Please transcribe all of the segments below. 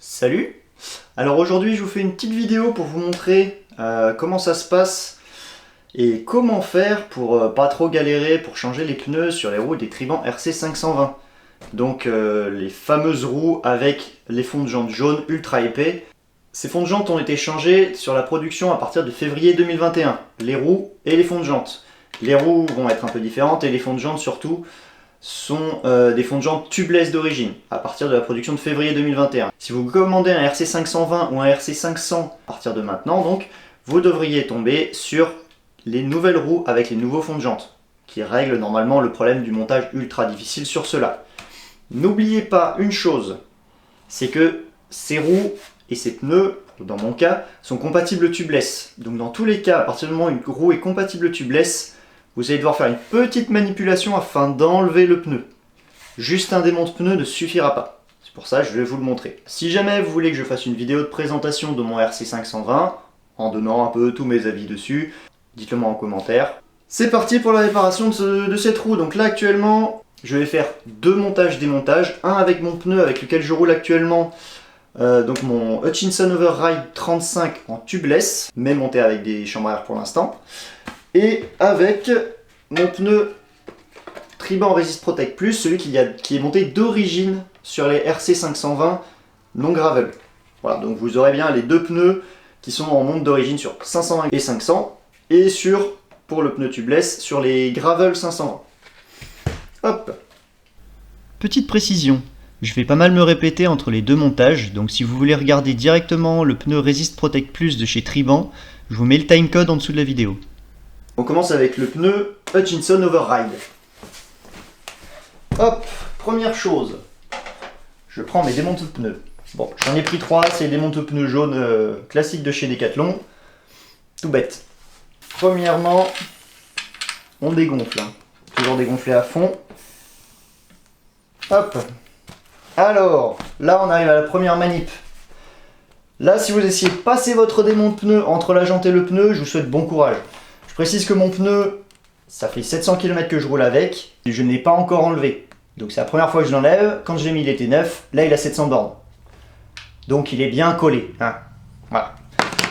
Salut! Alors aujourd'hui je vous fais une petite vidéo pour vous montrer comment ça se passe et comment faire pour pas trop galérer pour changer les pneus sur les roues des Triban RC 520. Donc les fameuses roues avec les fonds de jantes jaunes ultra épais. Ces fonds de jantes ont été changés sur la production à partir de février 2021. Les roues et les fonds de jantes. Les roues vont être un peu différentes et les fonds de jantes surtout sont des fonds de jantes tubeless d'origine, à partir de la production de février 2021. Si vous commandez un RC 520 ou un RC 500 à partir de maintenant, donc, vous devriez tomber sur les nouvelles roues avec les nouveaux fonds de jantes, qui règlent normalement le problème du montage ultra difficile sur cela. N'oubliez pas une chose, c'est que ces roues et ces pneus, dans mon cas, sont compatibles tubeless. Donc dans tous les cas, à partir du moment où une roue est compatible tubeless, vous allez devoir faire une petite manipulation afin d'enlever le pneu. Juste un démonte-pneu ne suffira pas. C'est pour ça que je vais vous le montrer. Si jamais vous voulez que je fasse une vidéo de présentation de mon RC 520, en donnant un peu tous mes avis dessus, dites-le moi en commentaire. C'est parti pour la réparation de cette roue. Donc là actuellement, je vais faire deux montages-démontages. Un avec mon pneu avec lequel je roule actuellement, donc mon Hutchinson Override 35 en tubeless, mais monté avec des chambres à air pour l'instant. Et avec mon pneu Triban Resist Protect Plus, celui qui est monté d'origine sur les RC 520 non gravel. Voilà, donc vous aurez bien les deux pneus qui sont en monte d'origine sur 520 et 500, et pour le pneu tubeless, sur les gravel 520. Hop. Petite précision, je vais pas mal me répéter entre les deux montages, donc si vous voulez regarder directement le pneu Resist Protect Plus de chez Triban, je vous mets le timecode en dessous de la vidéo. On commence avec le pneu Hutchinson Override. Hop, première chose, je prends mes démonte-pneus. Bon, j'en ai pris 3, c'est les démonte-pneus jaunes classiques de chez Decathlon. Tout bête. Premièrement, on dégonfle. Toujours dégonfler à fond. Hop. Alors, là on arrive à la première manip. Là, si vous essayez de passer votre démonte-pneu entre la jante et le pneu, je vous souhaite bon courage. Je précise que mon pneu, ça fait 700 km que je roule avec, et je ne l'ai pas encore enlevé. Donc c'est la première fois que je l'enlève. Quand je l'ai mis, il était neuf. Là, il a 700 bornes. Donc il est bien collé. Hein. Voilà.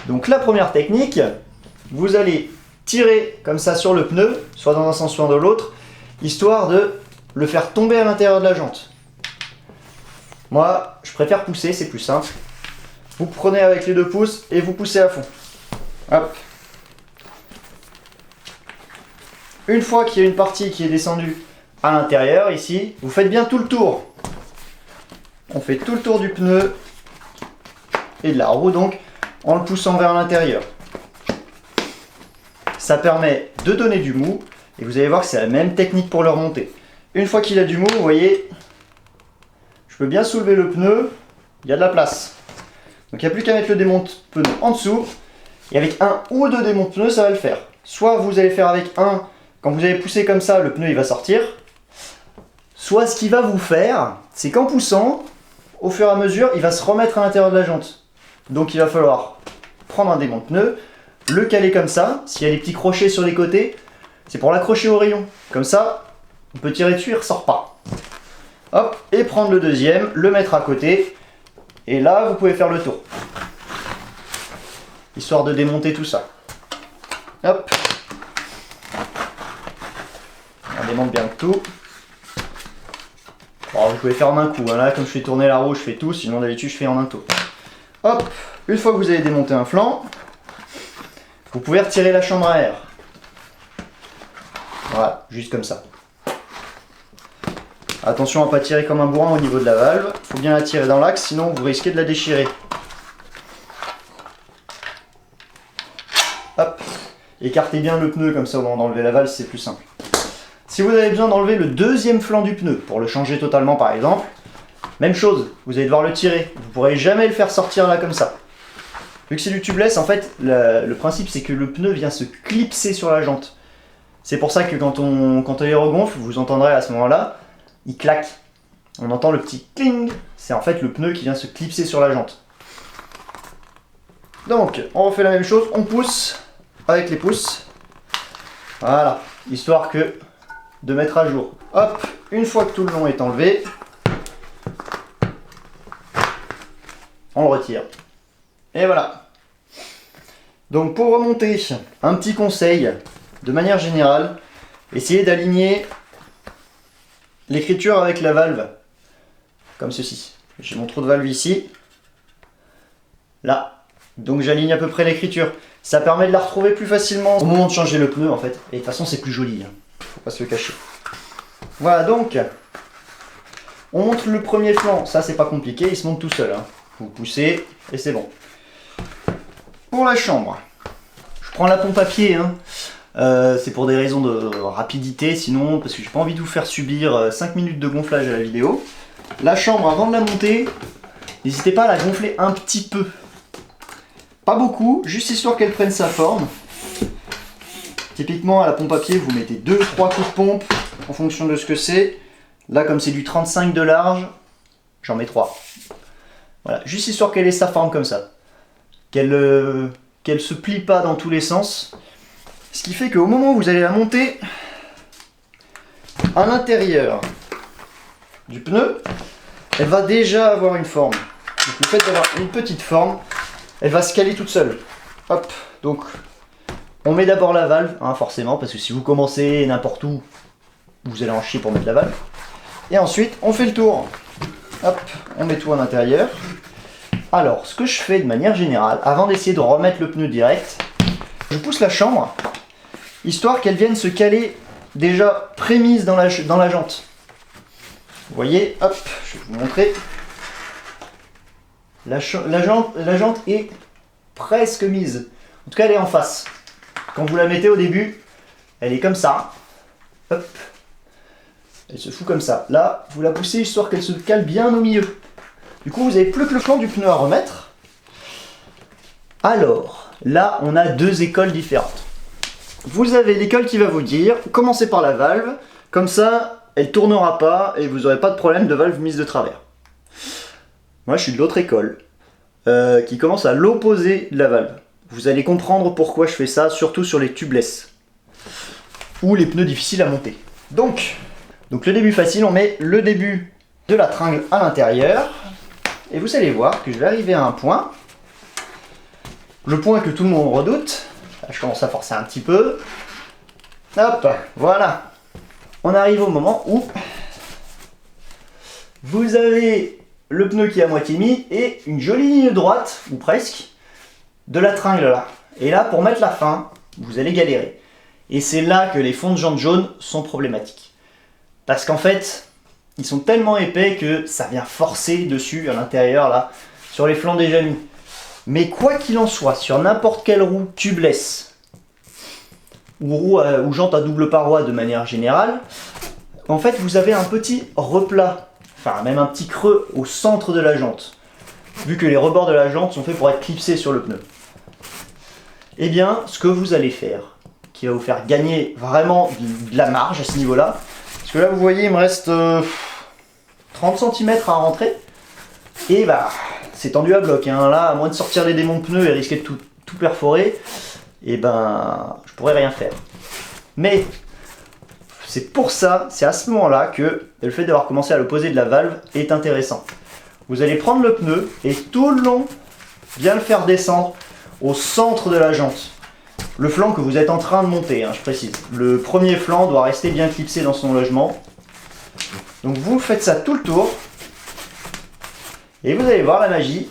Donc la première technique, vous allez tirer comme ça sur le pneu, soit dans un sens, soit dans l'autre, histoire de le faire tomber à l'intérieur de la jante. Moi, je préfère pousser, c'est plus simple. Vous prenez avec les 2 pouces et vous poussez à fond. Hop. Une fois qu'il y a une partie qui est descendue à l'intérieur, ici, vous faites bien tout le tour. On fait tout le tour du pneu et de la roue, donc, en le poussant vers l'intérieur. Ça permet de donner du mou, et vous allez voir que c'est la même technique pour le remonter. Une fois qu'il a du mou, vous voyez, je peux bien soulever le pneu, il y a de la place. Donc il n'y a plus qu'à mettre le démonte-pneu en dessous, et avec un ou deux démonte-pneus, ça va le faire. Soit vous allez faire avec un. Quand vous allez pousser comme ça, le pneu il va sortir. Soit ce qu'il va vous faire, c'est qu'en poussant, au fur et à mesure, il va se remettre à l'intérieur de la jante. Donc il va falloir prendre un démonte-pneu, le caler comme ça. S'il y a des petits crochets sur les côtés, c'est pour l'accrocher au rayon. Comme ça, on peut tirer dessus, il ne ressort pas. Hop, et prendre le deuxième, le mettre à côté. Et là, vous pouvez faire le tour. Histoire de démonter tout ça. Hop. On démonte bien tout. Bon, vous pouvez faire en un coup. Hein. Là, comme je fais tourner la roue, je fais tout. Sinon, d'habitude, je fais en un tour. Hop. Une fois que vous avez démonté un flanc, vous pouvez retirer la chambre à air. Voilà, juste comme ça. Attention à ne pas tirer comme un bourrin au niveau de la valve. Il faut bien la tirer dans l'axe, sinon vous risquez de la déchirer. Hop. Écartez bien le pneu, comme ça au moment d'enlever la valve, c'est plus simple. Si vous avez besoin d'enlever le deuxième flanc du pneu, pour le changer totalement par exemple, même chose, vous allez devoir le tirer. Vous ne pourrez jamais le faire sortir là comme ça. Vu que c'est du tubeless, en fait, le principe c'est que le pneu vient se clipser sur la jante. C'est pour ça que quand on les regonfle, vous entendrez à ce moment-là, il claque. On entend le petit cling. C'est en fait le pneu qui vient se clipser sur la jante. Donc, on refait la même chose. On pousse avec les pouces. Voilà. Histoire de mettre à jour. Hop. Une fois que tout le long est enlevé, on le retire. Et voilà. Donc pour remonter, un petit conseil, de manière générale, essayez d'aligner l'écriture avec la valve, comme ceci. J'ai mon trou de valve ici, là. Donc j'aligne à peu près l'écriture. Ça permet de la retrouver plus facilement au moment de changer le pneu en fait. Et de toute façon c'est plus joli, hein. Faut pas se le cacher. Voilà, donc on monte le premier flanc, ça c'est pas compliqué, il se monte tout seul, hein. Vous poussez et c'est bon. Pour la chambre, je prends la pompe à pied, hein. C'est pour des raisons de rapidité, sinon parce que j'ai pas envie de vous faire subir 5 minutes de gonflage à la vidéo. La chambre, avant de la monter, n'hésitez pas à la gonfler un petit peu. Pas beaucoup, juste histoire qu'elle prenne sa forme. Typiquement à la pompe à pied, vous mettez 2-3 coups de pompe en fonction de ce que c'est. Là, comme c'est du 35 de large, j'en mets 3. Voilà, juste histoire qu'elle ait sa forme comme ça. Qu'elle se plie pas dans tous les sens. Ce qui fait qu'au moment où vous allez la monter, à l'intérieur du pneu, elle va déjà avoir une forme. Donc le fait d'avoir une petite forme, elle va se caler toute seule. Hop, donc on met d'abord la valve, hein, forcément, parce que si vous commencez n'importe où, vous allez en chier pour mettre la valve. Et ensuite, on fait le tour. Hop, on met tout à l'intérieur. Alors, ce que je fais de manière générale, avant d'essayer de remettre le pneu direct, je pousse la chambre, histoire qu'elle vienne se caler déjà prémise dans la jante. Vous voyez, hop, je vais vous montrer. La jante est presque mise. En tout cas, elle est en face. Quand vous la mettez au début, elle est comme ça. Hop. Elle se fout comme ça. Là, vous la poussez histoire qu'elle se cale bien au milieu. Du coup, vous n'avez plus que le flanc du pneu à remettre. Alors, là, on a deux écoles différentes. Vous avez l'école qui va vous dire, commencez par la valve. Comme ça, elle ne tournera pas et vous n'aurez pas de problème de valve mise de travers. Moi, je suis de l'autre école, qui commence à l'opposé de la valve. Vous allez comprendre pourquoi je fais ça, surtout sur les tubeless, ou les pneus difficiles à monter. Donc le début facile, on met le début de la tringle à l'intérieur, et vous allez voir que je vais arriver à un point, le point que tout le monde redoute. Là, je commence à forcer un petit peu. Hop, voilà. On arrive au moment où vous avez le pneu qui est à moitié mis et une jolie ligne droite, ou presque, de la tringle là. Et là, pour mettre la fin, vous allez galérer. Et c'est là que les fonds de jantes jaunes sont problématiques. Parce qu'en fait, ils sont tellement épais que ça vient forcer dessus à l'intérieur là, sur les flancs déjà mis. Mais quoi qu'il en soit, sur n'importe quelle roue tubeless, ou jante à double paroi de manière générale, en fait vous avez un petit replat, enfin même un petit creux au centre de la jante, vu que les rebords de la jante sont faits pour être clipsés sur le pneu. Eh bien, ce que vous allez faire, qui va vous faire gagner vraiment de la marge à ce niveau-là, parce que là vous voyez il me reste 30 cm à rentrer, et bah c'est tendu à bloc, hein. Là à moins de sortir les démons de pneus et risquer de tout perforer, et ben je pourrais rien faire. Mais c'est pour ça, c'est à ce moment-là que le fait d'avoir commencé à le poser de la valve est intéressant. Vous allez prendre le pneu et tout le long bien le faire descendre au centre de la jante. Le flanc que vous êtes en train de monter, hein, je précise. Le premier flanc doit rester bien clipsé dans son logement. Donc vous faites ça tout le tour. Et vous allez voir la magie.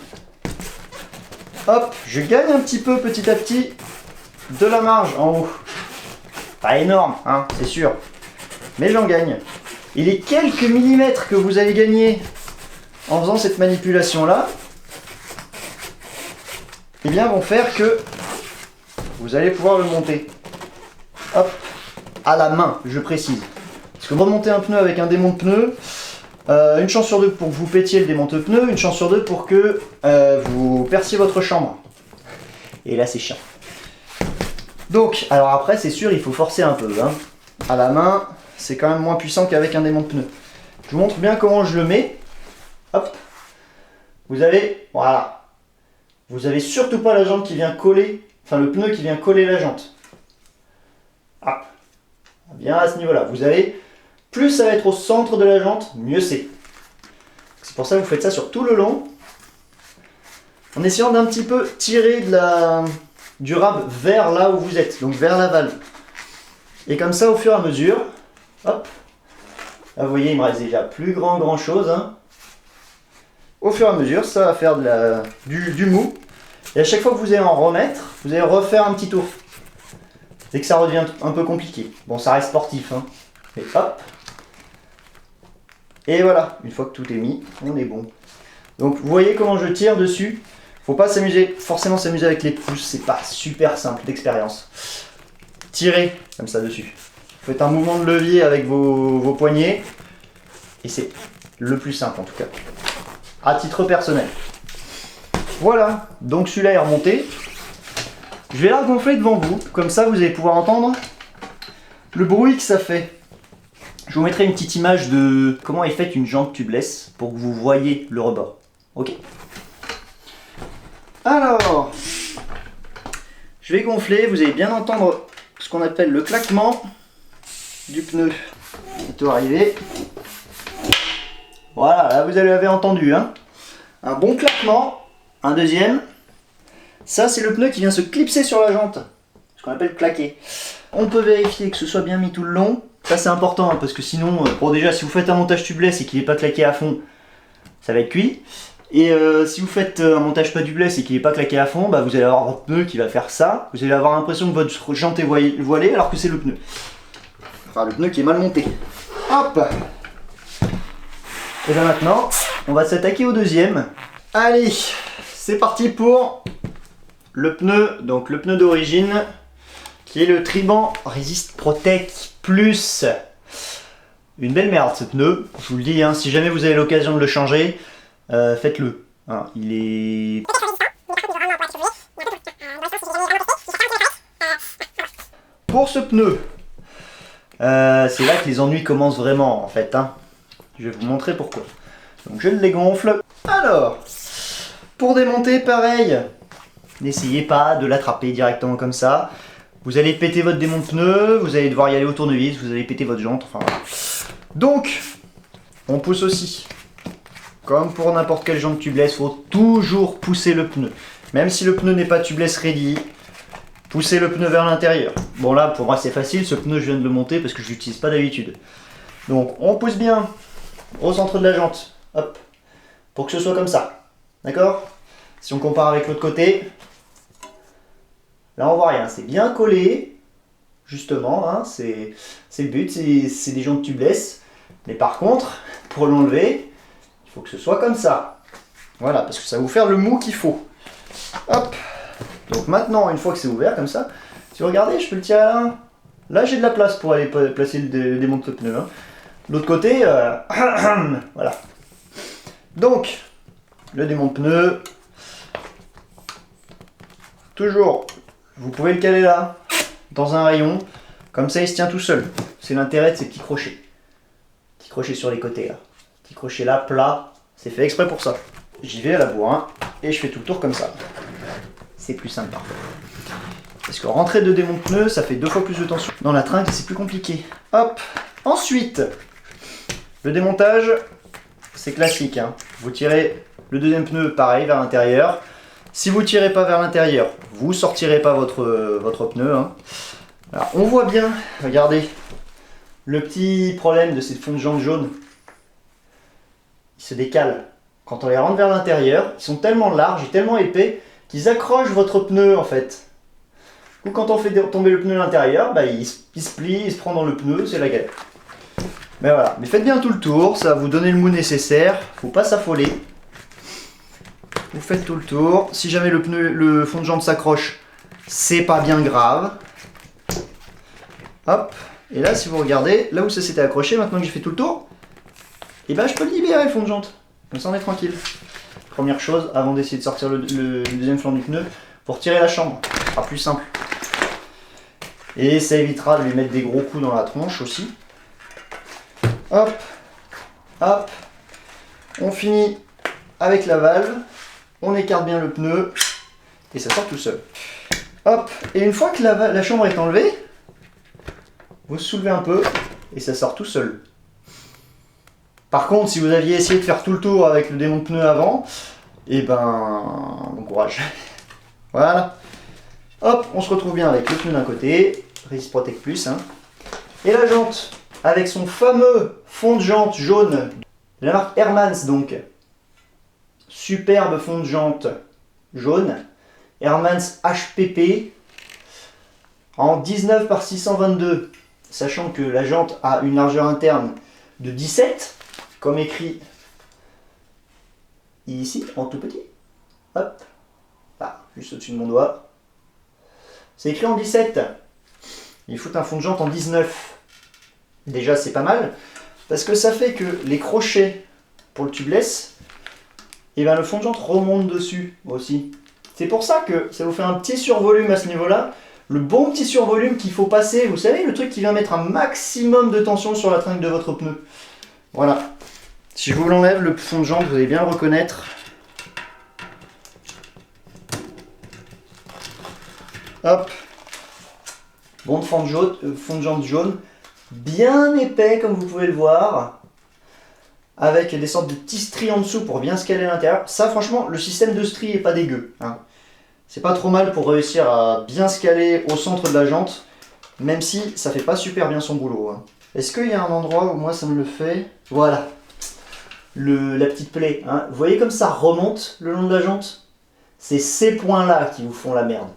Hop, je gagne un petit peu petit à petit de la marge en haut. Pas énorme, hein, c'est sûr. Mais j'en gagne. Et les quelques millimètres que vous allez gagner en faisant cette manipulation-là, eh bien vont faire que vous allez pouvoir le monter. Hop, à la main, je précise. Parce que remonter un pneu avec un démonte-pneu, une chance sur deux pour que vous pétiez le démonte-pneu, une chance sur deux pour que vous perciez votre chambre. Et là c'est chiant. Donc, alors après c'est sûr il faut forcer un peu, hein. À la main, c'est quand même moins puissant qu'avec un démonte-pneu. Je vous montre bien comment je le mets. Hop. Vous avez, voilà. Vous avez surtout pas la jante qui vient coller, enfin le pneu qui vient coller la jante. Ah. Bien à ce niveau-là. Vous avez, plus ça va être au centre de la jante, mieux c'est. C'est pour ça que vous faites ça sur tout le long. en essayant d'un petit peu tirer du rab vers là où vous êtes, donc vers la valve. Et comme ça, au fur et à mesure, hop, là vous voyez, il me reste déjà plus grand chose. Hein. Au fur et à mesure, ça va faire du mou. Et à chaque fois que vous allez en remettre, vous allez refaire un petit tour. Dès que ça redevient un peu compliqué. Bon, ça reste sportif. Hein. Et hop. Et voilà, une fois que tout est mis, on est bon. Donc vous voyez comment je tire dessus. Faut pas forcément s'amuser avec les pouces, c'est pas super simple d'expérience. Tirez comme ça dessus. Faites un mouvement de levier avec vos poignets. Et c'est le plus simple en tout cas. À titre personnel. Voilà, donc celui-là est remonté. Je vais la gonfler devant vous, comme ça vous allez pouvoir entendre le bruit que ça fait. Je vous mettrai une petite image de comment est faite une jante tubeless pour que vous voyez le rebord. Ok. Alors, je vais gonfler, vous allez bien entendre ce qu'on appelle le claquement du pneu. Bientôt arrivé. Voilà, là vous l'avez entendu. Hein. Un bon claquement, un deuxième. Ça c'est le pneu qui vient se clipser sur la jante, ce qu'on appelle claquer. On peut vérifier que ce soit bien mis tout le long. Ça c'est important hein, parce que sinon, bon déjà si vous faites un montage tubeless et qu'il n'est pas claqué à fond, ça va être cuit. Et si vous faites un montage pas tubeless et qu'il n'est pas claqué à fond, bah, vous allez avoir votre pneu qui va faire ça. Vous allez avoir l'impression que votre jante est voilée alors que c'est le pneu. Enfin le pneu qui est mal monté. Hop. Et bien maintenant, on va s'attaquer au deuxième. Allez, c'est parti pour le pneu, donc le pneu d'origine, qui est le Triban Resist Protect Plus. Une belle merde ce pneu, je vous le dis, hein, si jamais vous avez l'occasion de le changer, faites-le. Hein, il est... Pour ce pneu, c'est là que les ennuis commencent vraiment en fait. Hein. Je vais vous montrer pourquoi. Donc je le dégonfle. Alors, pour démonter, pareil. N'essayez pas de l'attraper directement comme ça. Vous allez péter votre démon de pneu, vous allez devoir y aller au tournevis, vous allez péter votre jante, enfin voilà. Donc, on pousse aussi. Comme pour n'importe quelle jante tubeless, il faut toujours pousser le pneu. Même si le pneu n'est pas tubeless ready, poussez le pneu vers l'intérieur. Bon là, pour moi c'est facile, ce pneu je viens de le monter parce que je l'utilise pas d'habitude. Donc, on pousse bien au centre de la jante, hop, pour que ce soit comme ça. D'accord? Si on compare avec l'autre côté, là on voit rien, c'est bien collé, justement, hein, c'est le but, c'est des jantes tubeless. Mais par contre, pour l'enlever, il faut que ce soit comme ça. Voilà, parce que ça va vous faire le mou qu'il faut. Hop. Donc maintenant, une fois que c'est ouvert comme ça, si vous regardez, je peux le tirer à la main. Là j'ai de la place pour aller placer le démonte de pneu. Hein. L'autre côté, voilà. Donc, le démonte pneu. Toujours, vous pouvez le caler là, dans un rayon, comme ça il se tient tout seul. C'est l'intérêt de ces petits crochets. Petits crochets sur les côtés là. Petits crochets là, plat, c'est fait exprès pour ça. J'y vais à la bourrin et je fais tout le tour comme ça. C'est plus simple parfois. Parce que rentrer de démonte pneu, ça fait 2 fois plus de tension. Dans la tringle, c'est plus compliqué. Hop. Ensuite, le démontage, c'est classique. Hein. Vous tirez le deuxième pneu pareil vers l'intérieur. Si vous ne tirez pas vers l'intérieur, vous ne sortirez pas votre pneu. Hein. Alors, on voit bien, regardez, le petit problème de ces fonds de jante jaunes. Ils se décalent. Quand on les rentre vers l'intérieur, ils sont tellement larges et tellement épais qu'ils accrochent votre pneu en fait. Du coup, quand on fait tomber le pneu à l'intérieur, bah, il se plie, il se prend dans le pneu, c'est la galère. Mais voilà, mais faites bien tout le tour, ça va vous donner le mou nécessaire, faut pas s'affoler. Vous faites tout le tour. Si jamais le fond de jante s'accroche, c'est pas bien grave. Hop. Et là, si vous regardez, là où ça s'était accroché, maintenant que j'ai fait tout le tour, et ben je peux le libérer le fond de jante. Comme ça on est tranquille. Première chose, avant d'essayer de sortir le deuxième flanc du pneu, pour retirer la chambre. Ce sera plus simple. Et ça évitera de lui mettre des gros coups dans la tronche aussi. Hop. Hop. On finit avec la valve. On écarte bien le pneu et ça sort tout seul. Hop, et une fois que la chambre est enlevée, vous soulevez un peu et ça sort tout seul. Par contre, si vous aviez essayé de faire tout le tour avec le démon de pneu avant, et ben, donc courage. Voilà. Hop, on se retrouve bien avec le pneu d'un côté, Race Protect Plus, hein. Et la jante, avec son fameux fond de jante jaune de la marque Hermans, donc. Superbe fond de jante jaune. Hermans HPP en 19 par 622, sachant que la jante a une largeur interne de 17, comme écrit ici, en tout petit. Hop, là, juste au-dessus de mon doigt. C'est écrit en 17. Il faut un fond de jante en 19. Déjà, c'est pas mal, parce que ça fait que les crochets pour le tubeless, et bien le fond de jante remonte dessus aussi. C'est pour ça que ça vous fait un petit survolume à ce niveau-là. Le bon petit survolume qu'il faut passer, vous savez, le truc qui vient mettre un maximum de tension sur la tringle de votre pneu. Voilà. Si je vous l'enlève, le fond de jante, vous allez bien le reconnaître. Hop. Bon fond de jante jaune, bien épais comme vous pouvez le voir, avec des sortes de petits stries en dessous pour bien se caler à l'intérieur. Ça, franchement, le système de stries est pas dégueu, hein. C'est pas trop mal pour réussir à bien se caler au centre de la jante, même si ça fait pas super bien son boulot, hein. Est-ce qu'il y a un endroit où moi ça me le fait? Voilà, la petite plaie, hein. Vous voyez comme ça remonte le long de la jante? C'est ces points-là qui vous font la merde.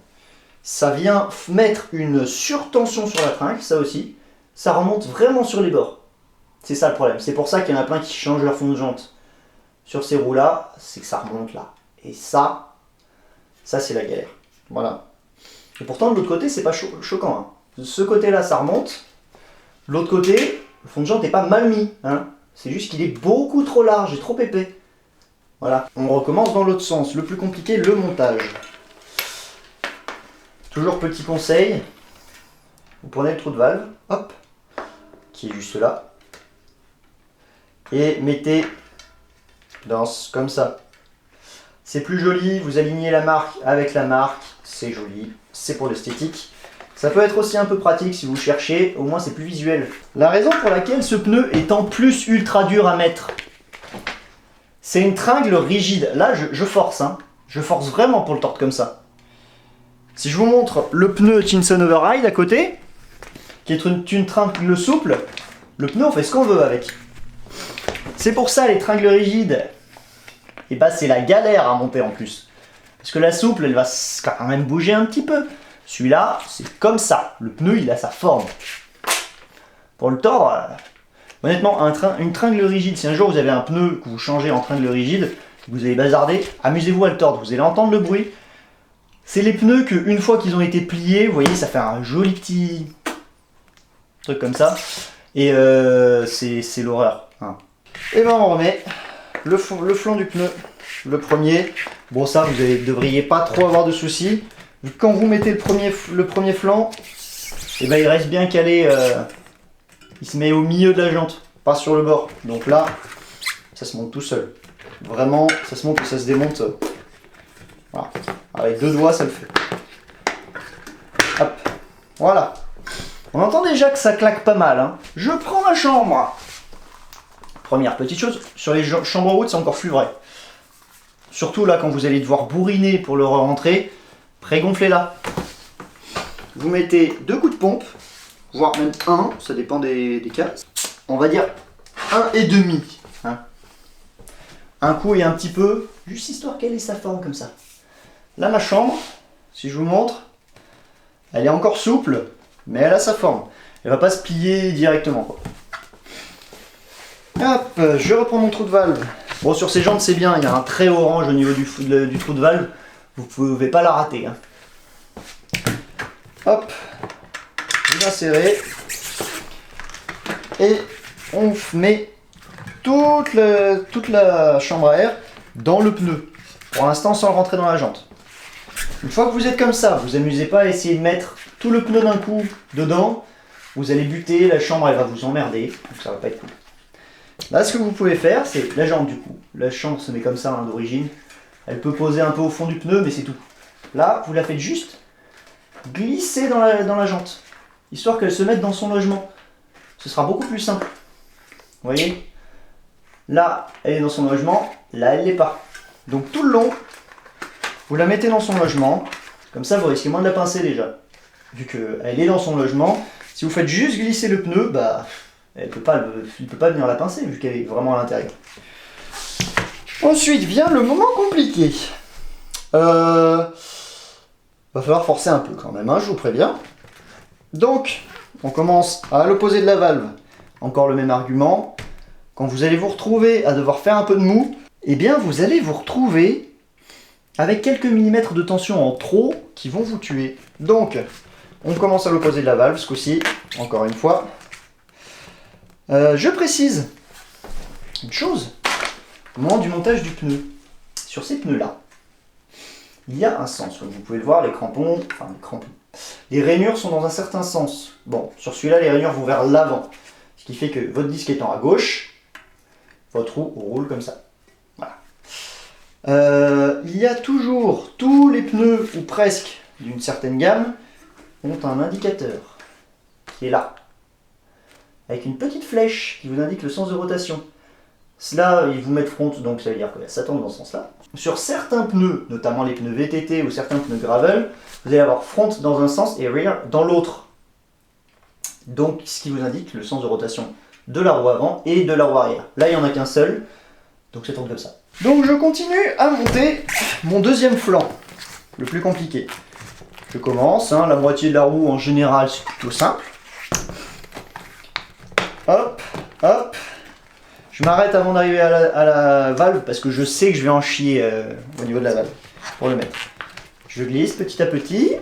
Ça vient mettre une surtension sur la tringle, ça aussi. Ça remonte vraiment sur les bords. C'est ça le problème. C'est pour ça qu'il y en a plein qui changent leur fond de jante sur ces roues-là, c'est que ça remonte là. Et ça c'est la galère. Voilà. Et pourtant, de l'autre côté, c'est pas choquant, hein. De ce côté-là, ça remonte. De l'autre côté, le fond de jante n'est pas mal mis, hein. C'est juste qu'il est beaucoup trop large et trop épais. Voilà. On recommence dans l'autre sens. Le plus compliqué, le montage. Toujours petit conseil. Vous prenez le trou de valve, hop, qui est juste là. Et mettez comme ça. C'est plus joli, vous alignez la marque avec la marque, c'est joli, c'est pour l'esthétique. Ça peut être aussi un peu pratique si vous cherchez, au moins c'est plus visuel. La raison pour laquelle ce pneu est en plus ultra dur à mettre, c'est une tringle rigide. Là, je force, hein. Je force vraiment pour le tordre comme ça. Si je vous montre le pneu Tinson Override à côté, qui est une tringle souple, le pneu on fait ce qu'on veut avec. C'est pour ça les tringles rigides, et bah c'est la galère à monter en plus. Parce que la souple, elle va quand même bouger un petit peu. Celui-là, c'est comme ça. Le pneu, il a sa forme. Pour le tordre, honnêtement, une tringle rigide, si un jour vous avez un pneu que vous changez en tringle rigide, vous allez bazarder, amusez-vous à le tordre. Vous allez entendre le bruit. C'est les pneus que, une fois qu'ils ont été pliés, vous voyez, ça fait un joli petit truc comme ça. Et c'est l'horreur, hein. Et ben on remet le flanc du pneu, le premier. Bon, ça, vous ne devriez pas trop avoir de soucis. Quand vous mettez le premier flanc, et ben il reste bien calé. Il se met au milieu de la jante, pas sur le bord. Donc là, ça se monte tout seul. Vraiment, ça se monte et ça se démonte. Voilà. Avec deux doigts, ça le fait. Hop. Voilà. On entend déjà que ça claque pas mal, hein. Je prends ma chambre. Première petite chose, sur les chambres route, c'est encore plus vrai. Surtout là, quand vous allez devoir bourriner pour le rentrer, prégonflez-la. Vous mettez 2 coups de pompe, voire même 1, ça dépend des cas. On va dire 1,5, hein. Un coup et un petit peu, juste histoire qu'elle ait sa forme comme ça. Là, ma chambre, si je vous montre, elle est encore souple, mais elle a sa forme. Elle va pas se plier directement, quoi. Hop, je reprends mon trou de valve. Bon, sur ces jantes, c'est bien, il y a un trait orange au niveau du trou de valve. Vous pouvez pas la rater, hein. Hop, bien serré. Et on met toute la chambre à air dans le pneu. Pour l'instant, sans le rentrer dans la jante. Une fois que vous êtes comme ça, vous amusez pas à essayer de mettre tout le pneu d'un coup dedans. Vous allez buter, la chambre elle va vous emmerder, donc ça va pas être cool. Là, ce que vous pouvez faire, c'est la jante du coup. La chambre se met comme ça, hein, d'origine. Elle peut poser un peu au fond du pneu, mais c'est tout. Là, vous la faites juste glisser dans la jante, histoire qu'elle se mette dans son logement. Ce sera beaucoup plus simple. Vous voyez? Là, elle est dans son logement, là, elle l'est pas. Donc tout le long, Vous la mettez dans son logement, comme ça vous risquez moins de la pincer déjà. Vu qu'elle est dans son logement, si vous faites juste glisser le pneu, bah, il peut pas venir la pincer vu qu'elle est vraiment à l'intérieur. Ensuite vient le moment compliqué. Va falloir forcer un peu quand même, hein, je vous préviens. Donc, on commence à l'opposé de la valve. Encore le même argument. Quand vous allez vous retrouver à devoir faire un peu de mou, eh bien vous allez vous retrouver avec quelques millimètres de tension en trop qui vont vous tuer. Donc, on commence à l'opposé de la valve, ce coup-ci, encore une fois. Je précise une chose. Au moment du montage du pneu, sur ces pneus-là, il y a un sens. Comme vous pouvez le voir, les crampons, les rainures sont dans un certain sens. Bon, sur celui-là, les rainures vont vers l'avant. Ce qui fait que votre disque étant à gauche, votre roue roule comme ça. Voilà. Il y a toujours, tous les pneus, ou presque, d'une certaine gamme, ont un indicateur qui est là. Avec une petite flèche qui vous indique le sens de rotation. Cela, ils vous mettent front, donc ça veut dire que ça tourne dans ce sens-là. Sur certains pneus, notamment les pneus VTT ou certains pneus gravel, vous allez avoir front dans un sens et rear dans l'autre. Donc, ce qui vous indique le sens de rotation de la roue avant et de la roue arrière. Là, il n'y en a qu'un seul, donc ça tourne comme ça. Donc, je continue à monter mon deuxième flanc, le plus compliqué. Je commence, hein, la moitié de la roue en général, c'est plutôt simple. Hop, hop. Je m'arrête avant d'arriver à la valve parce que je sais que je vais en chier au niveau de la valve pour le mettre. Je glisse petit à petit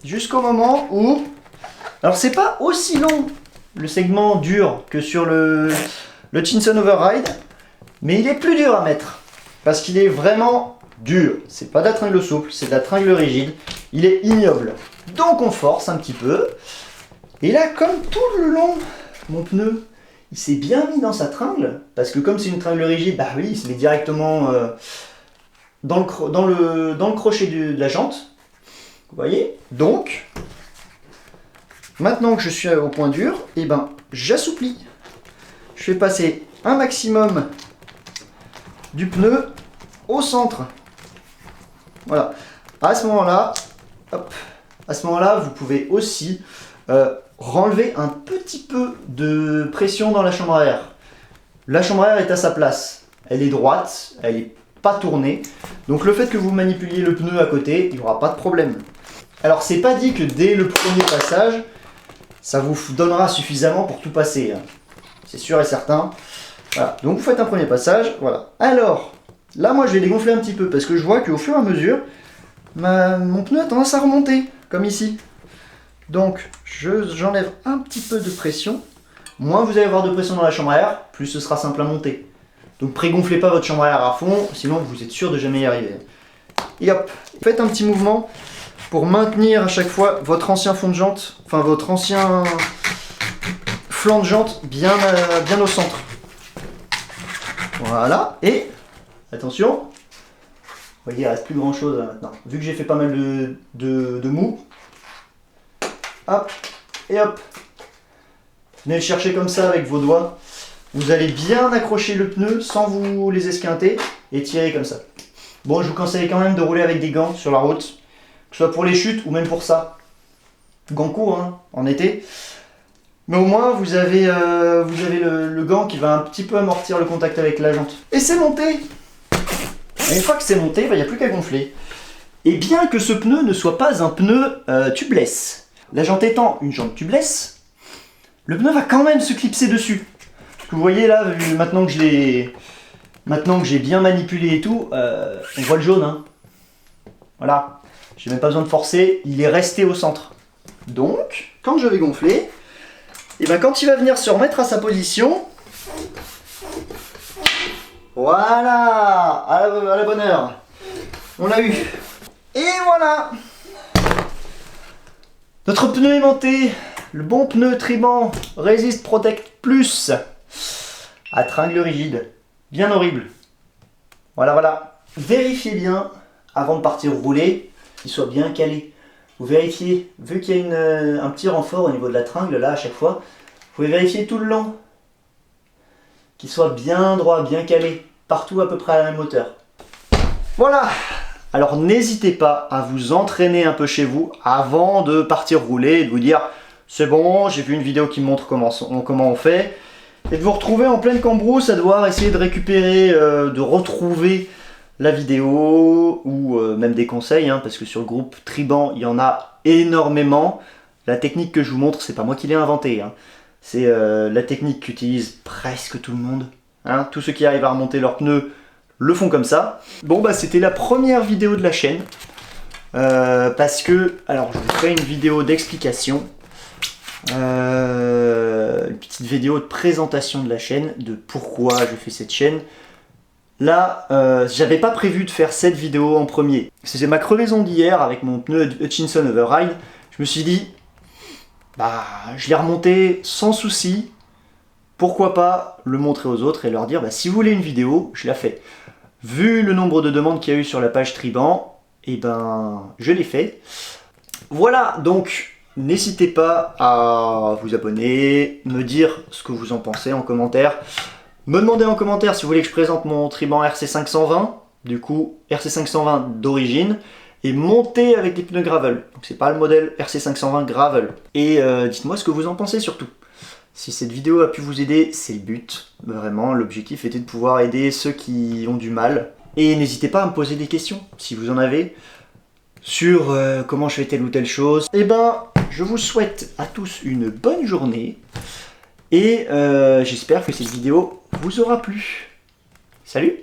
jusqu'au moment où... Alors c'est pas aussi long le segment dur que sur le Chinson Override, mais il est plus dur à mettre parce qu'il est vraiment dur. C'est pas de la tringle souple, c'est de la tringle rigide. Il est ignoble. Donc on force un petit peu. Et là, comme tout le long, mon pneu, il s'est bien mis dans sa tringle, parce que comme c'est une tringle rigide, bah oui, il se met directement dans le crochet de la jante. Vous voyez? Donc, maintenant que je suis au point dur, eh ben, j'assouplis. Je fais passer un maximum du pneu au centre. Voilà. À ce moment-là, vous pouvez aussi renlever un petit peu de pression dans la chambre à air. La chambre à air est à sa place. Elle est droite, elle n'est pas tournée. Donc le fait que vous manipuliez le pneu à côté, il n'y aura pas de problème. Alors c'est pas dit que dès le premier passage, ça vous donnera suffisamment pour tout passer. C'est sûr et certain. Voilà. Donc vous faites un premier passage. Voilà. Alors, là moi je vais dégonfler un petit peu parce que je vois qu'au fur et à mesure, mon pneu a tendance à remonter, comme ici. Donc, j'enlève un petit peu de pression. Moins vous allez avoir de pression dans la chambre à air, plus ce sera simple à monter. Donc, prégonflez pas votre chambre à air à fond, sinon vous êtes sûr de jamais y arriver. Et hop, faites un petit mouvement pour maintenir à chaque fois votre ancien fond de jante, enfin votre ancien flanc de jante bien au centre. Voilà, et attention, vous voyez, il ne reste plus grand chose là, maintenant. Vu que j'ai fait pas mal de mou, hop, et hop. Venez le chercher comme ça avec vos doigts. Vous allez bien accrocher le pneu sans vous les esquinter et tirer comme ça. Bon, je vous conseille quand même de rouler avec des gants sur la route, que ce soit pour les chutes ou même pour ça. Gants courts, hein, en été. Mais au moins, vous avez le gant qui va un petit peu amortir le contact avec la jante. Et c'est monté! Et une fois que c'est monté, il n'y a plus qu'à gonfler. Et bien que ce pneu ne soit pas un pneu tubeless, la jante étant une jante tubeless, le pneu va quand même se clipser dessus. Parce que vous voyez là, maintenant que j'ai bien manipulé et tout, on voit le jaune. Hein. Voilà, j'ai même pas besoin de forcer, il est resté au centre. Donc, quand je vais gonfler, et ben quand il va venir se remettre à sa position, voilà, à la bonne heure, on l'a eu. Et voilà, notre pneu aimanté, le bon pneu Triban Resist Protect Plus à tringle rigide, bien horrible. Voilà, voilà. Vérifiez bien avant de partir rouler qu'il soit bien calé. Vous vérifiez, vu qu'il y a un petit renfort au niveau de la tringle là à chaque fois, vous pouvez vérifier tout le long qu'il soit bien droit, bien calé, partout à peu près à la même hauteur. Voilà, Alors n'hésitez pas à vous entraîner un peu chez vous avant de partir rouler et de vous dire c'est bon, j'ai vu une vidéo qui me montre comment on fait. Et de vous retrouver en pleine cambrousse à devoir essayer de récupérer, de retrouver la vidéo ou même des conseils, hein, parce que sur le groupe Triban, il y en a énormément. La technique que je vous montre, c'est pas moi qui l'ai inventée, hein. C'est la technique qu'utilise presque tout le monde. Hein. Tous ceux qui arrivent à remonter leurs pneus le font comme ça. Bon bah c'était la première vidéo de la chaîne. Parce que, alors je vous ferai une vidéo d'explication. Une petite vidéo de présentation de la chaîne, de pourquoi je fais cette chaîne. Là, j'avais pas prévu de faire cette vidéo en premier. C'est ma crevaison d'hier avec mon pneu Hutchinson Override. Je me suis dit, bah, je l'ai remonté sans souci. Pourquoi pas le montrer aux autres et leur dire, bah, si vous voulez une vidéo, je la fais. Vu le nombre de demandes qu'il y a eu sur la page Triban, et ben, je l'ai fait. Voilà, donc, n'hésitez pas à vous abonner, me dire ce que vous en pensez en commentaire. Me demander en commentaire si vous voulez que je présente mon Triban RC520, du coup RC520 d'origine, et monté avec des pneus gravel. Donc c'est pas le modèle RC520 gravel. Et dites-moi ce que vous en pensez surtout. Si cette vidéo a pu vous aider, c'est le but. Vraiment, l'objectif était de pouvoir aider ceux qui ont du mal. Et n'hésitez pas à me poser des questions, si vous en avez, sur comment je fais telle ou telle chose. Et ben, je vous souhaite à tous une bonne journée. Et j'espère que cette vidéo vous aura plu. Salut!